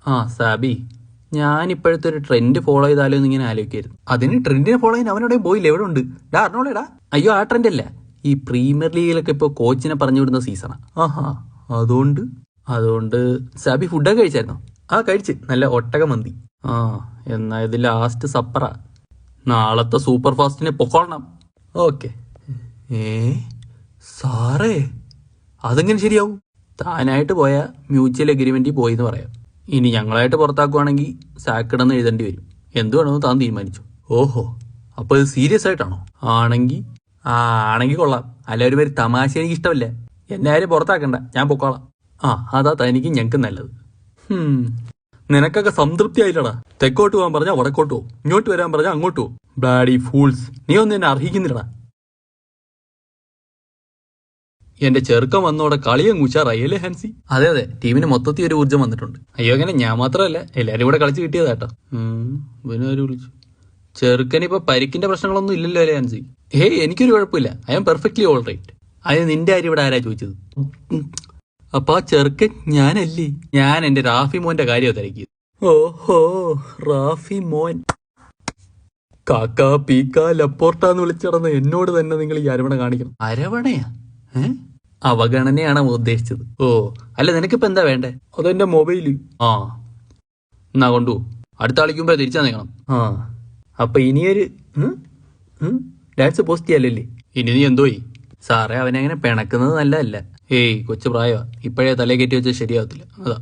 ആ സാബി, ഞാനിപ്പോഴത്തെ ഒരു trend follow ചെയ്താലോ എന്ന് ഇങ്ങനെ ആലോചിക്കായിരുന്നു. അതിന് ട്രെൻഡിനെ ഫോളോ ചെയ്യാൻ അവനോടെയും പോയില്ല, എവിടെ ഉണ്ട് ഡാ അറിഞ്ഞോളേടാ. അയ്യോ ആ ട്രെൻഡ് അല്ല, ഈ പ്രീമിയർ ലീഗിലൊക്കെ ഇപ്പോൾ കോച്ചിനെ പറഞ്ഞു വിടുന്ന സീസണാണ്. ആഹാ, അതുകൊണ്ട് സാബി ഫുഡൊക്കെ കഴിച്ചായിരുന്നോ? ആ കഴിച്ച്, നല്ല ഒട്ടക മന്തി. ആ എന്നാ ഇത് ലാസ്റ്റ് സപ്പറാ, നാളത്തെ സൂപ്പർ ഫാസ്റ്റിനെ പൊക്കോളണം. ഓക്കെ. ഏ സാറേ, അതെങ്ങനെ ശരിയാവും? താനായിട്ട് പോയ മ്യൂച്വൽ എഗ്രിമെന്റിൽ പോയി എന്ന് പറയാം. ഇനി ഞങ്ങളായിട്ട് പുറത്താക്കുവാണെങ്കിൽ സാക്കിടന്ന് എഴുതേണ്ടി വരും. എന്ത് വേണമെന്ന് താൻ തീരുമാനിച്ചു. ഓഹോ, അപ്പോൾ ഇത് സീരിയസ് ആയിട്ടാണോ? ആണെങ്കിൽ കൊള്ളാം. അല്ല, ഒരു പേര് തമാശ എനിക്ക് ഇഷ്ടമല്ല. എന്നെ ആരും പുറത്താക്കണ്ട, ഞാൻ പൊക്കോളാം. അതാ തനിക്ക് ഞങ്ങൾക്ക് നല്ലത്. നിനക്കൊക്കെ സംതൃപ്തി ആയില്ലടാ. തെക്കോട്ട് പോകാൻ പറഞ്ഞാൽ വടക്കോട്ട് പോകും, ഇങ്ങോട്ട് വരാൻ പറഞ്ഞാൽ അങ്ങോട്ട് പോകും. ബ്ലാഡി ഫൂൾസ്, നീ ഒന്നും എന്നെ അർഹിക്കുന്നില്ലടാ. എന്റെ ചെറുക്കം വന്നോടെ കളിയും ഉഷാറായി അല്ലേ ഹാൻസി? അതെ, ടീമിന് മൊത്തത്തിൽ ഒരു ഊർജ്ജം വന്നിട്ടുണ്ട്. അയ്യോ, അങ്ങനെ ഞാൻ മാത്രമല്ല, എല്ലാരും കൂടെ കളിച്ച് കിട്ടിയതാട്ടോ. ഇവനാര് വിളിച്ചു? ചെറുക്കനിപ്പോ പരിക്കിന്റെ പ്രശ്നങ്ങളൊന്നും ഇല്ലല്ലോ അല്ലേ ഹാൻസി? എനിക്കൊരു കുഴപ്പമില്ല, I am perfectly all right. അത് നിന്റെ കാര്യം ഇവിടെ ആരാ ചോദിച്ചത്? അപ്പൊ ആ ചെറുക്കൻ ഞാനല്ലേ? ഞാൻ എന്റെ റാഫി മോന്റെ കാര്യം തിരക്കിയത്. ഓഹോ, റാഫി മോൻ. കാക്ക പീക്ക ലപ്പോർട്ടാന്ന് വിളിച്ചടന്ന് എന്നോട് തന്നെ നിങ്ങൾ ഈ അരവണ കാണിക്കണം. അരവണയാ? അവഗണനയാണ് ഉദ്ദേശിച്ചത്. ഓ അല്ല, നിനക്കിപ്പോ എന്താ വേണ്ടേ? അതെന്റെ മൊബൈല്. എന്നാ കൊണ്ടു, അടുത്ത കളിക്കുമ്പോ തിരിച്ചാ നിൽക്കണം. അപ്പൊ ഇനിയൊരു ഡാൻസ് പോസ്റ്റ് ചെയ്യാലല്ലേ? ഇനി നീ എന്തോയി? സാറേ, അവനങ്ങനെ പിണക്കുന്നത് നല്ലതല്ല. കൊച്ചു പ്രായമാ, ഇപ്പോഴേ തലേ കയറ്റി വെച്ചാൽ ശരിയാവത്തില്ല. അതാ